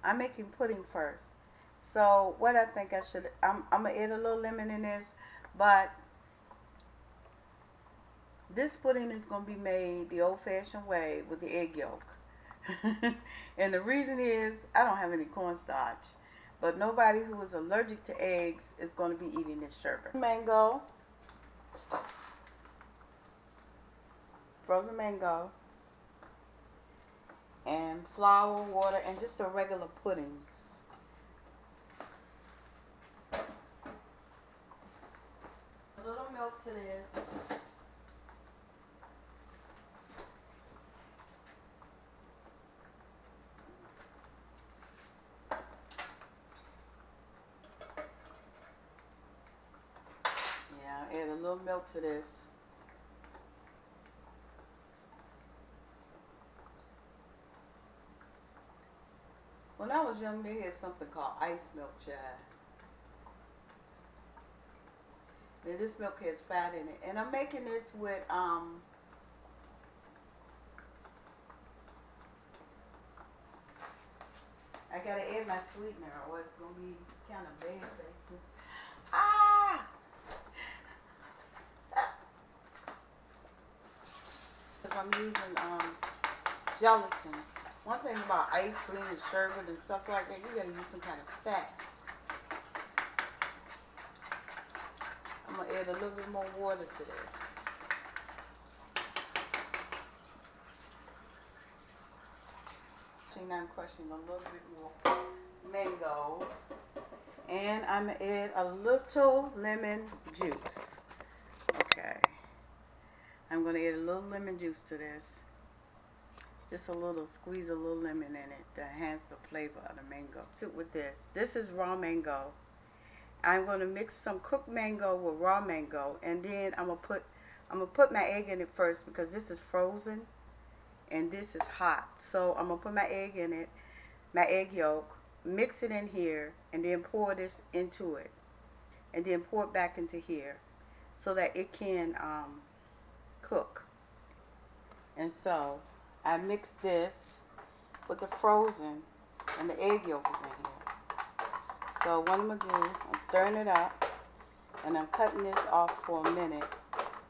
I'm making pudding first. So what I think I should, I'm gonna add a little lemon in this, but this pudding is gonna be made the old-fashioned way with the egg yolk. And the reason is I don't have any cornstarch, but nobody who is allergic to eggs is going to be eating this sherbet. Mango, frozen mango, and flour, water, and just a regular pudding. A little milk to this. Yeah, add a little milk to this. When I was young, they had something called ice milk, child. And this milk has fat in it. And I'm making this with, I gotta add my sweetener or it's gonna be kind of bad tasting. Ah! Because I'm using, gelatin. One thing about ice cream and sherbet and stuff like that, you gotta use some kind of fat. I'm gonna add a little bit more water to this. Now I'm crushing a little bit more mango. And I'm gonna add a little lemon juice. Okay. I'm gonna add a little lemon juice to this. Just a little, squeeze a little lemon in it to enhance the flavor of the mango. With this is raw mango. I'm gonna mix some cooked mango with raw mango, and then I'm gonna put my egg in it first because this is frozen and this is hot. So I'm gonna put my egg in it, my egg yolk, mix it in here, and then pour this into it, and then pour it back into here, so that it can cook. And so I mix this with the frozen, and the egg yolk is in here. So what I'm gonna do, I'm stirring it up, and I'm cutting this off for a minute.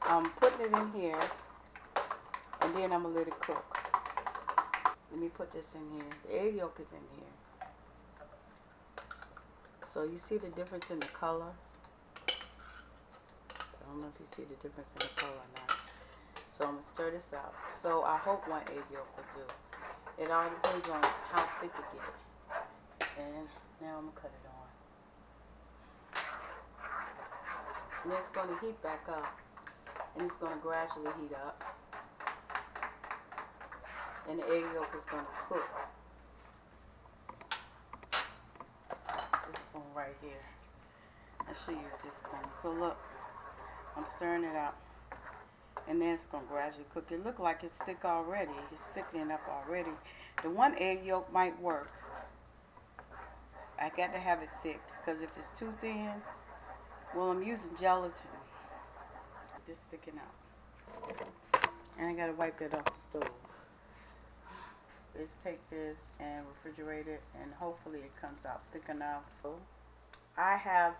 I'm putting it in here, and then I'm gonna let it cook. Let me put this in here. The egg yolk is in here. So you see the difference in the color? I don't know if you see the difference in the color or not. So I'm gonna stir this up. So I hope one egg yolk will do. It all depends on how thick it gets. And now I'm gonna cut it on. And it's gonna heat back up. And it's gonna gradually heat up. And the egg yolk is gonna cook. This spoon right here. I should use this spoon. So look, I'm stirring it up. And then it's going to gradually cook. It look like it's thick already. It's thickening up already. The one egg yolk might work. I got to have it thick, because if it's too thin, well, I'm using gelatin. Just thicken up. And I got to wipe it off the stove. Let's take this and refrigerate it, and hopefully it comes out thick enough. I have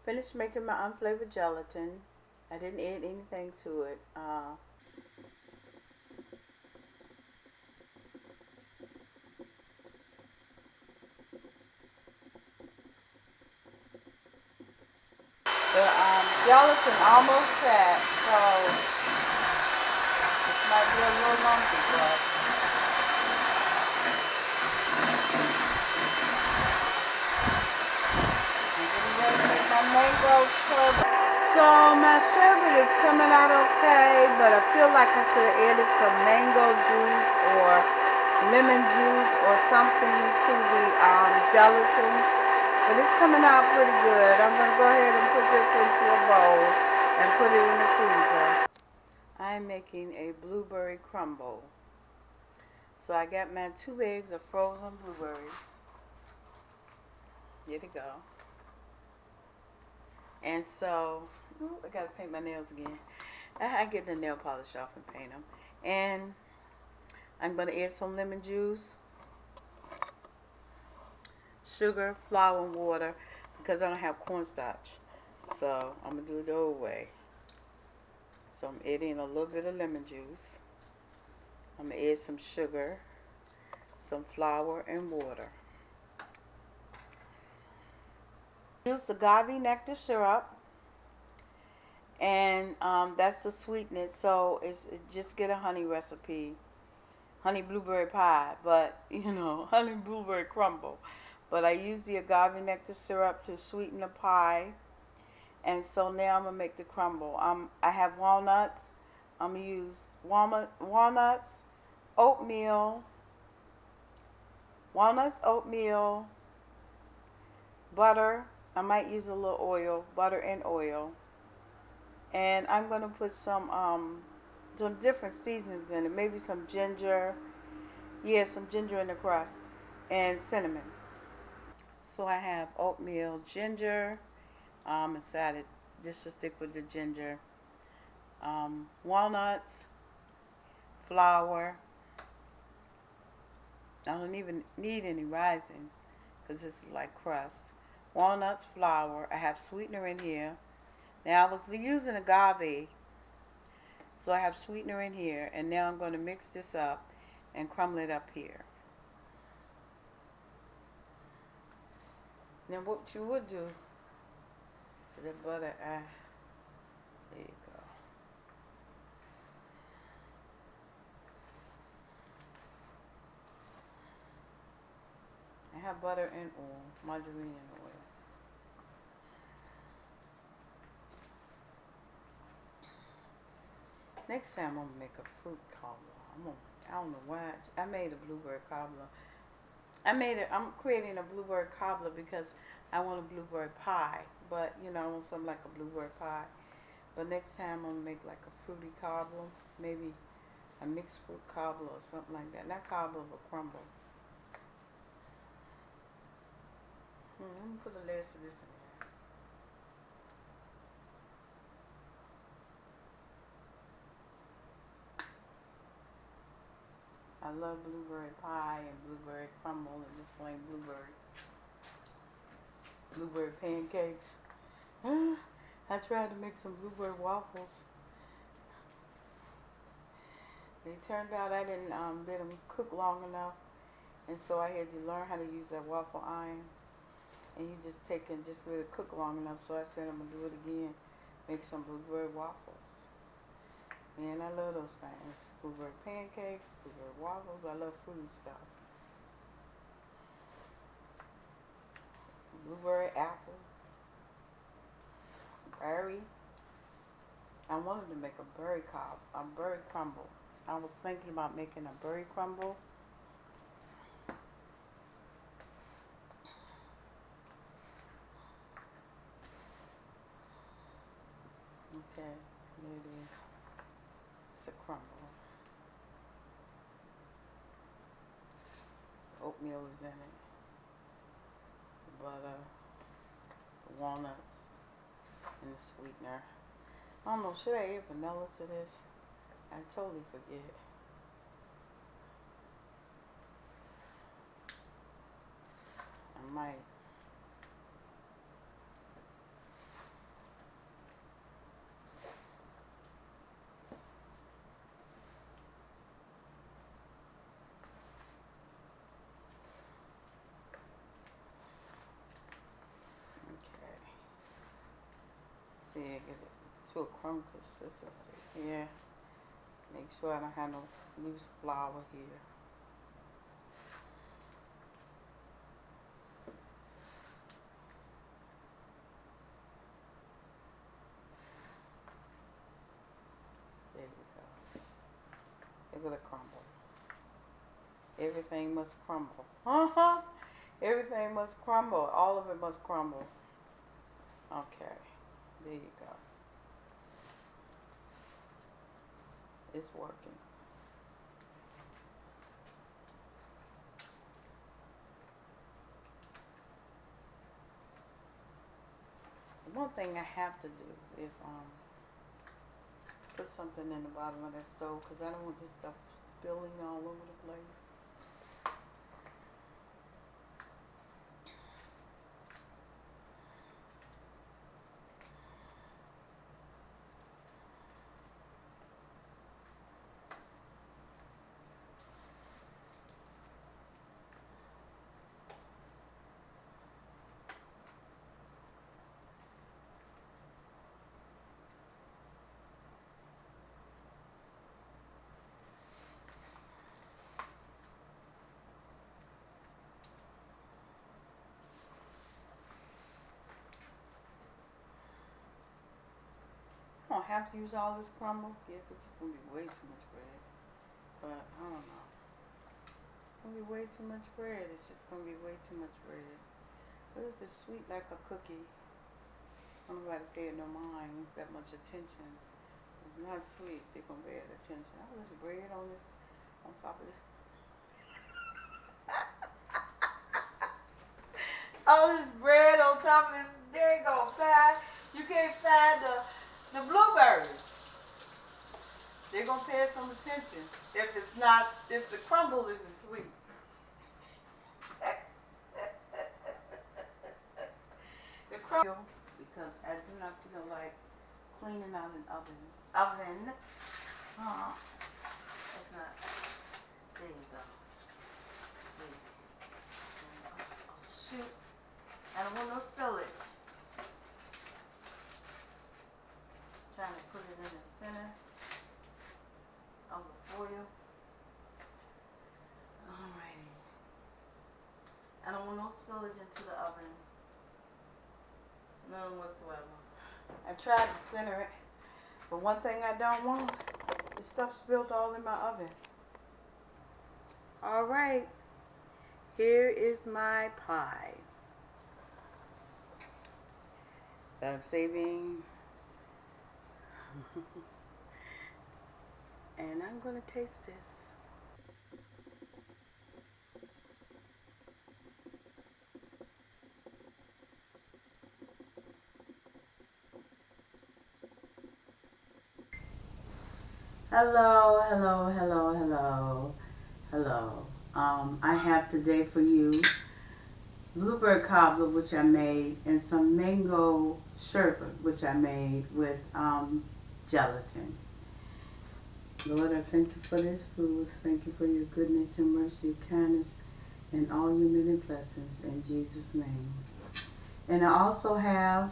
finished making my unflavored gelatin. I didn't add anything to it. The gelatin almost set, so this might be a little lumpy, but I'm getting ready to make my mango sherbet. So my sherbet is coming out okay, but I feel like I should have added some mango juice or lemon juice or something to the gelatin. But it's coming out pretty good. I'm going to go ahead and put this into a bowl and put it in the freezer. I'm making a blueberry crumble. So I got my 2 eggs of frozen blueberries. Here to go. And so, ooh, I got to paint my nails again. I get the nail polish off and paint them. And I'm going to add some lemon juice. sugar, flour, and water because I don't have cornstarch. So I'm going to do it the old way. So I'm adding a little bit of lemon juice. I'm going to add some sugar, some flour, and water. Use the agave nectar syrup, and that's the sweetness. So just get a honey recipe, honey blueberry pie, but honey blueberry crumble. But I use the agave nectar syrup to sweeten the pie, and so now I'm gonna make the crumble. I have walnuts. I'm gonna use walnuts, oatmeal, butter. I might use a little oil, butter and oil, and I'm gonna put some different seasonings in it. Maybe some ginger. Yeah, some ginger in the crust and cinnamon. So I have oatmeal, ginger. Decided just to stick with the ginger. Walnuts, flour. I don't even need any rising because this is like crust. Walnuts, flour. I have sweetener in here. Now I was using agave, so I have sweetener in here, and now I'm going to mix this up and crumble it up here. Now what you would do is the butter. There you go. I have butter and oil, margarine and oil. Next time I'm gonna make a fruit cobbler. I don't know why I made a blueberry cobbler. I'm creating a blueberry cobbler because I want a blueberry pie, but I want something like a blueberry pie. But next time I'm gonna make like a fruity cobbler, maybe a mixed fruit cobbler or something like that. Not cobbler, but crumble. Let me put the last of this in there. I love blueberry pie and blueberry crumble and just plain blueberry pancakes. I tried to make some blueberry waffles. They turned out I didn't let them cook long enough, and so I had to learn how to use that waffle iron. And you just take and just let it cook long enough. So I said I'm gonna do it again, make some blueberry waffles. And I love those things. Blueberry pancakes, blueberry waffles. I love fruity stuff. Blueberry apple, berry. I wanted to make a berry crumble. I was thinking about making a berry crumble. Okay, there it is. It's a crumble. Oatmeal is in it. Butter, the walnuts, and the sweetener. I don't know, should I add vanilla to this? I totally forget. I might. Okay. See, I get it to a crumb consistency. Yeah. Make sure I don't have no loose flour here. There you go. Look at the crumble. Everything must crumble. Everything must crumble. All of it must crumble. Okay. There you go. It's working. One thing I have to do is put something in the bottom of that stove because I don't want this stuff spilling all over the place. have to use all this crumble. Yeah, because it's going to be way too much bread. But I don't know. It's going to be way too much bread. It's just going to be way too much bread. But if it's sweet like a cookie, I don't know if they no mind that much attention. If it's not sweet, they're going to pay attention. Oh, there's bread on this, on top of this. All this bread on top of this. There you go, fat. You can't fat the blueberries. They're gonna pay some attention. If the crumble isn't sweet. The crumble, because I do not feel like cleaning out an oven. It's not. There you go. See. Oh, shoot. I don't want no spillage. Trying to put it in the center of the foil. Alrighty. I don't want no spillage into the oven. None whatsoever. I tried to center it, but one thing I don't want is stuff spilled all in my oven. Alright. Here is my pie that I'm saving. And I'm going to taste this. Hello, hello, hello, hello, hello. I have today for you blueberry cobbler, which I made, and some mango sherbet, which I made with gelatin. Lord, I thank you for this food. Thank you for your goodness, your mercy, your kindness, and all your many blessings in Jesus' name. And I also have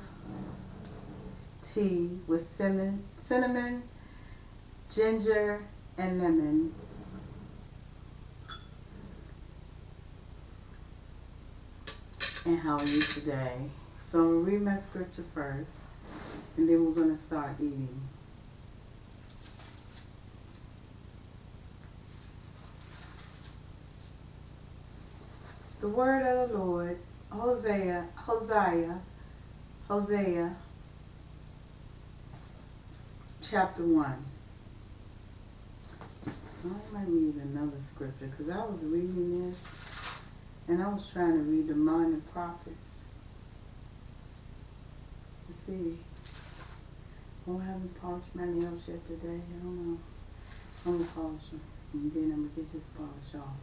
tea with cinnamon, ginger, and lemon. And how are you today? So I'm going to read my scripture first, and then we're going to start eating. The word of the Lord, Hosea, chapter 1. I might read another scripture because I was reading this and I was trying to read the minor prophets. Let's see. Oh, I haven't polished my nails yet today. I don't know. I'm going to polish them and then I'm going to get this polish off.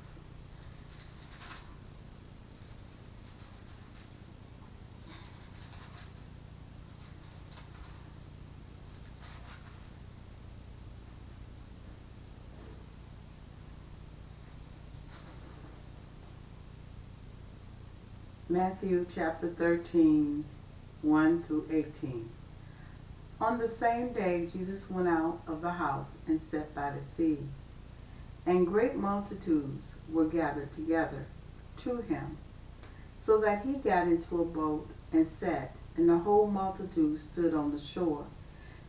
Matthew chapter 13, 1 through 18. On the same day, Jesus went out of the house and sat by the sea. And great multitudes were gathered together to him, so that he got into a boat and sat, and the whole multitude stood on the shore.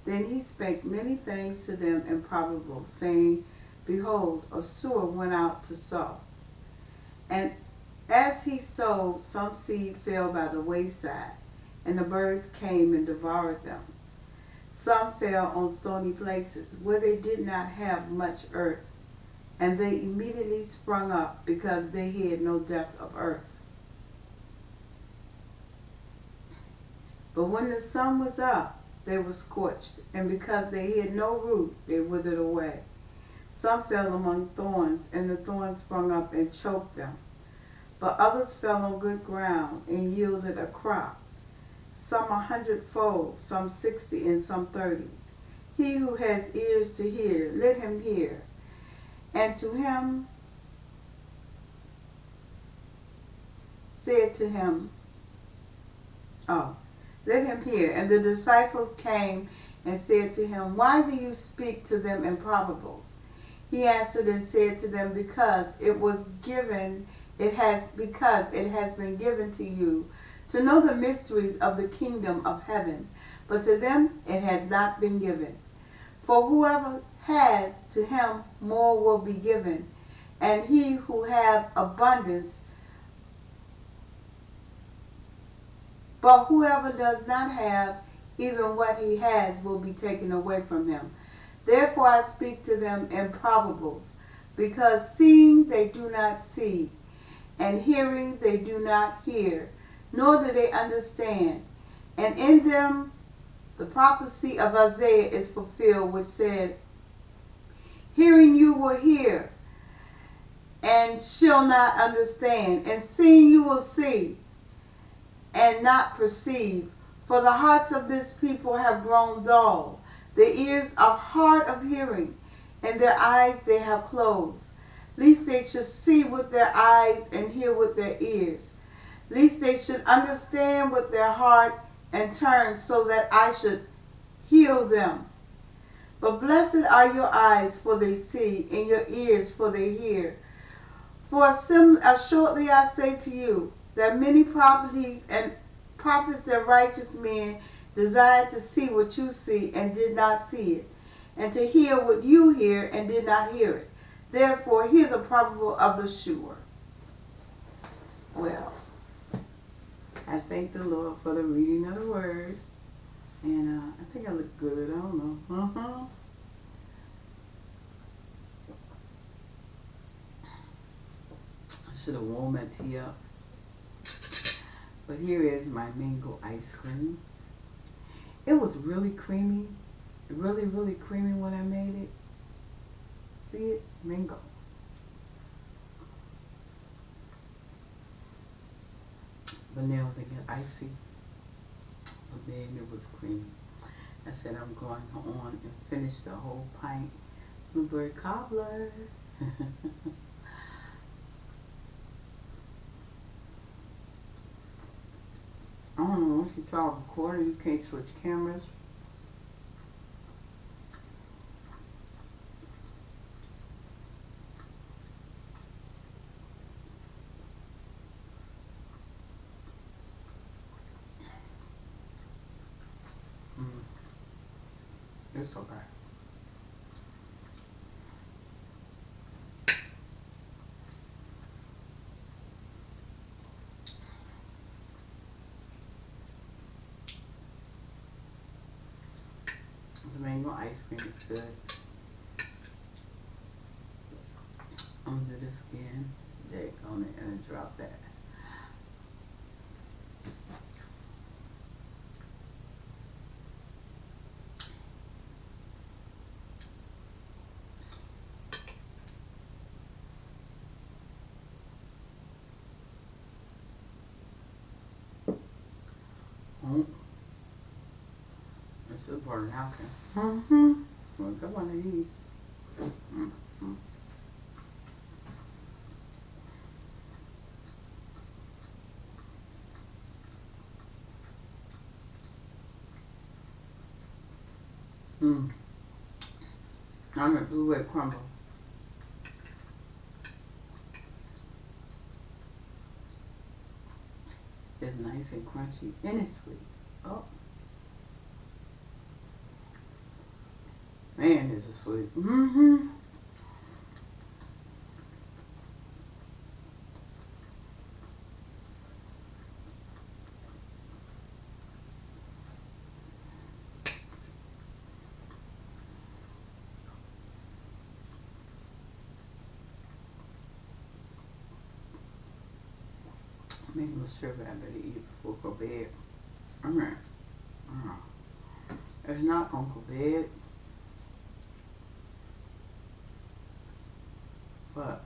Then he spake many things to them in parables, saying, Behold, a sower went out to sow. And as he sowed, some seed fell by the wayside, and the birds came and devoured them. Some fell on stony places, where they did not have much earth, and they immediately sprung up, because they had no depth of earth. But when the sun was up, they were scorched, and because they had no root, they withered away. Some fell among thorns, and the thorns sprung up and choked them. But others fell on good ground and yielded a crop, some 100-fold, some 60, and some 30. He who has ears to hear, let him hear. And to him said to him, let him hear. And the disciples came and said to him, Why do you speak to them in parables? He answered and said to them, Because it has been given to you to know the mysteries of the kingdom of heaven, but to them it has not been given. For whoever has, to him more will be given, and he who have abundance, but whoever does not have, even what he has will be taken away from him. Therefore I speak to them in parables, because seeing they do not see, and hearing they do not hear, nor do they understand. And in them the prophecy of Isaiah is fulfilled, which said, hearing you will hear, and shall not understand, and seeing you will see, and not perceive. For the hearts of this people have grown dull, their ears are hard of hearing, and their eyes they have closed, lest they should see with their eyes and hear with their ears, lest they should understand with their heart and turn, so that I should heal them. But blessed are your eyes, for they see, and your ears, for they hear. For shortly I say to you, that many prophets and righteous men desired to see what you see and did not see it, and to hear what you hear and did not hear it. Therefore hear the parable of the sower. Well, I thank the Lord for the reading of the word, and I think I look good. I don't know. I should have warmed my tea up. But here is my mango ice cream. It was really creamy. Really, really creamy when I made it. See it? Mango. Vanilla to get icy. But then it was creamy. I said I'm going on and finish the whole pint blueberry cobbler. I don't know, once you try recording, you can't switch cameras. It's okay. The mango ice cream is good. I'm gonna do this again. There, on it and drop that. This is for a napkin. Well, come on, these. I'm a blueberry crumble. It's nice and crunchy and it's sweet. Oh. Man, this is sweet. Make a sherbet. I better eat before I go to bed. It's not gonna go to bed, but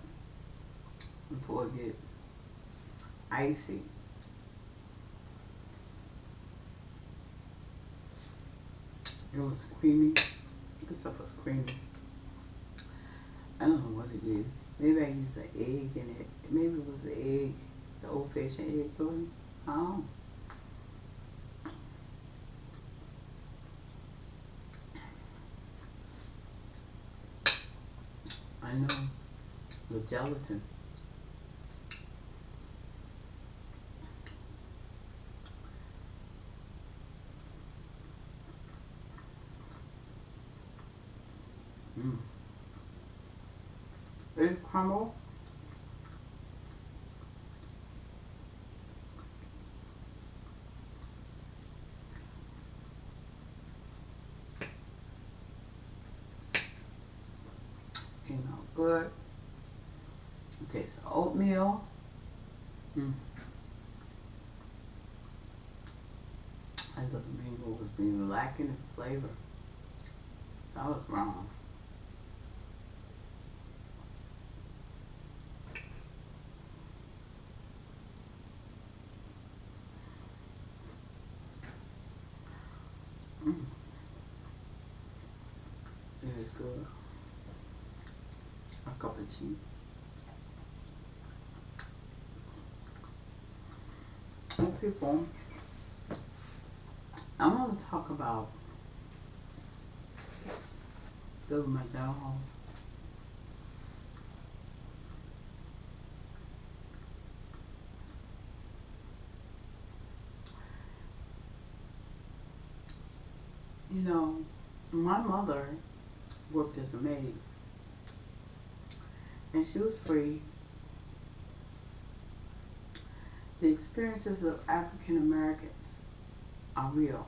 before it get icy. It was creamy. This stuff was creamy. I don't know what it is. Maybe I used an egg in it. Maybe it was the egg. The old-fashioned egg pudding. Oh. I know. The gelatin. Mm. Is it crumble? You know, good. It tastes of oatmeal. Mm. I thought the mango was being lacking in flavor. I was wrong. Mm. It is good. A cup of tea. Well, people, I want to talk about Bill McDowell. You know, my mother worked as a maid, and she was free. The experiences of African Americans are real.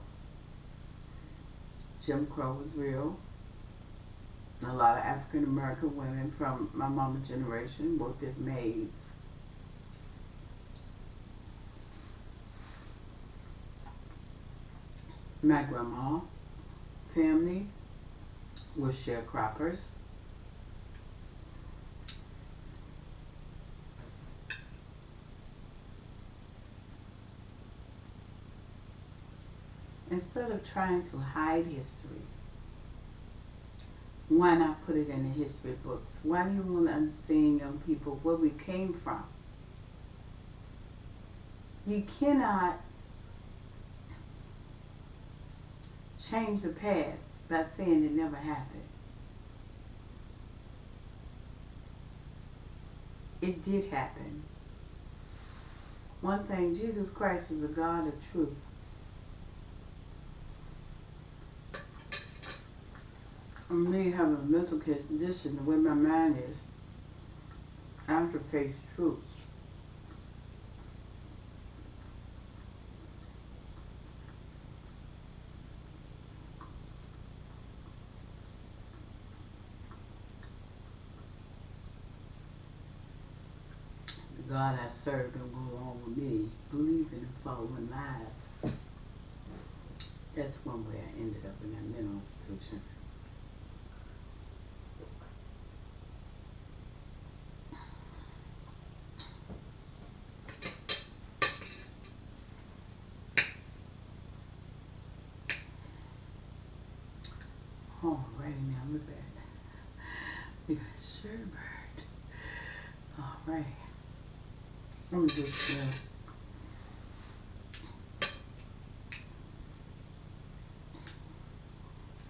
Jim Crow was real. A lot of African American women from my mama's generation worked as maids. My grandma family was sharecroppers. Instead of trying to hide history, why not put it in the history books? Why do you want to understand, young people, where we came from? You cannot change the past by saying it never happened. It did happen. One thing, Jesus Christ is a God of truth. Me having a mental condition, the way my mind is, I have to face truth. The God I serve don't go along with me, believing and following lies. That's one way I ended up in that mental institution. Alrighty, now look at that. We got Sherbet. Alright. Let me just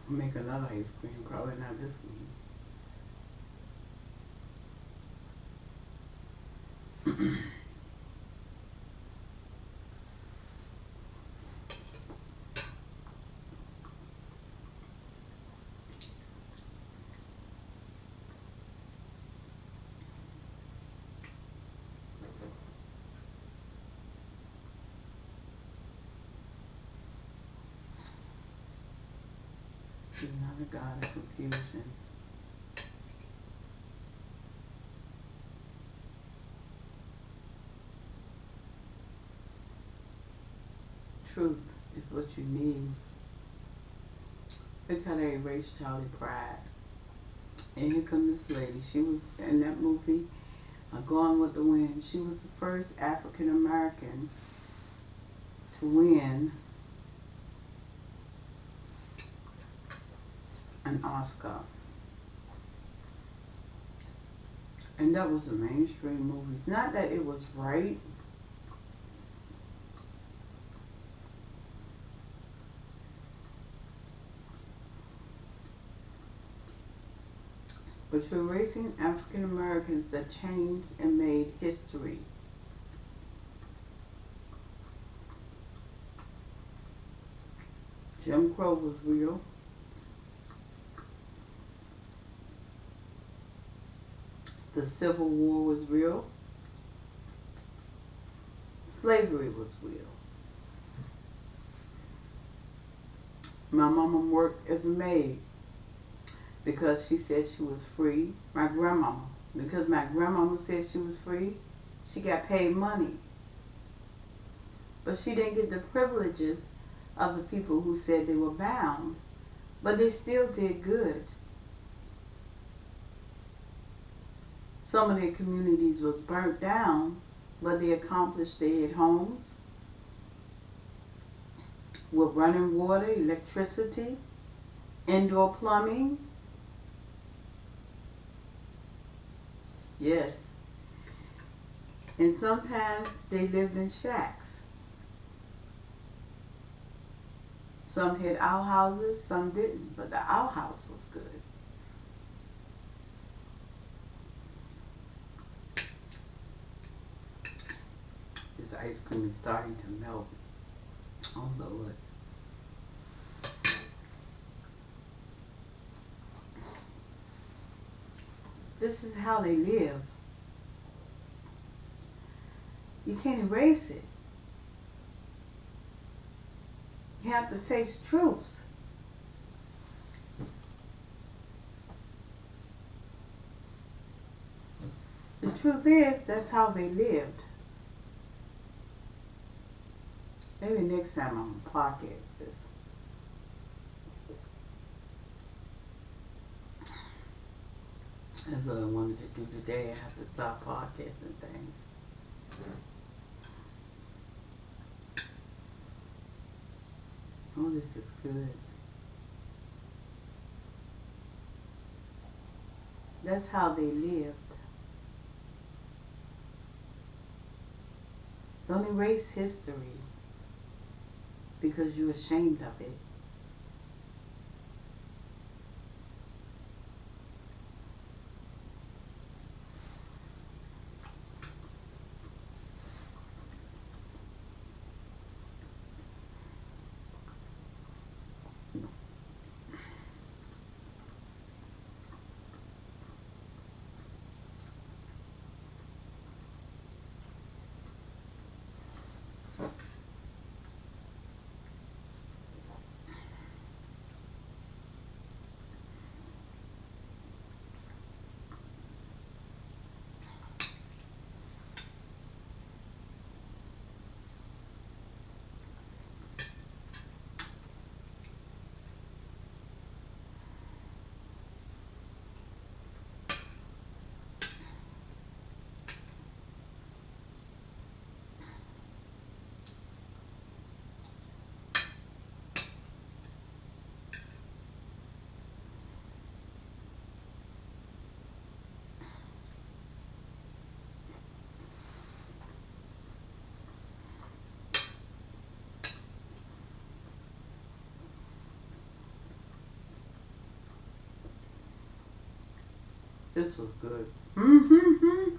make another ice cream, probably not this one. He's not a God of confusion. Truth is what you need. Look how they erased Charlie Pride. And here comes this lady. She was in that movie, Gone with the Wind. She was the first African American to win an Oscar. And that was a mainstream movie. Not that it was right. But you're raising African Americans that changed and made history. Jim Crow was real. The Civil War was real. Slavery was real. My mama worked as a maid because she said she was free. My grandmama, because my grandmama said she was free, she got paid money. But she didn't get the privileges of the people who said they were bound, but they still did good. Some of their communities was burnt down, but they accomplished. They had homes with running water, electricity, indoor plumbing. Yes. And sometimes they lived in shacks. Some had outhouses, some didn't, but the outhouse was good. This ice cream is starting to melt. Oh Lord. This is how they live. You can't erase it. You have to face truths. The truth is, that's how they lived. Maybe next time I'm gonna podcast this. That's what I wanted to do today. I have to stop podcasting things. Oh, this is good. That's how they lived. Don't erase history because you're ashamed of it. This was good. Mm-hmm.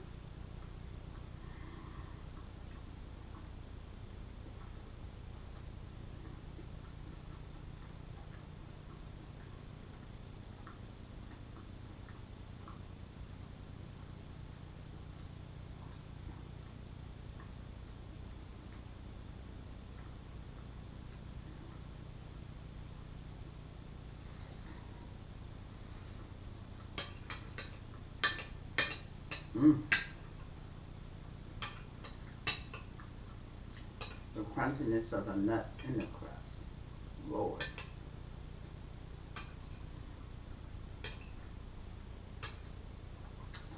Mm. The crunchiness of the nuts in the crust. Lord.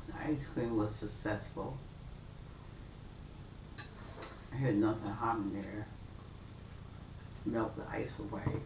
The ice cream was successful. I had nothing hot in there. Melt the ice away.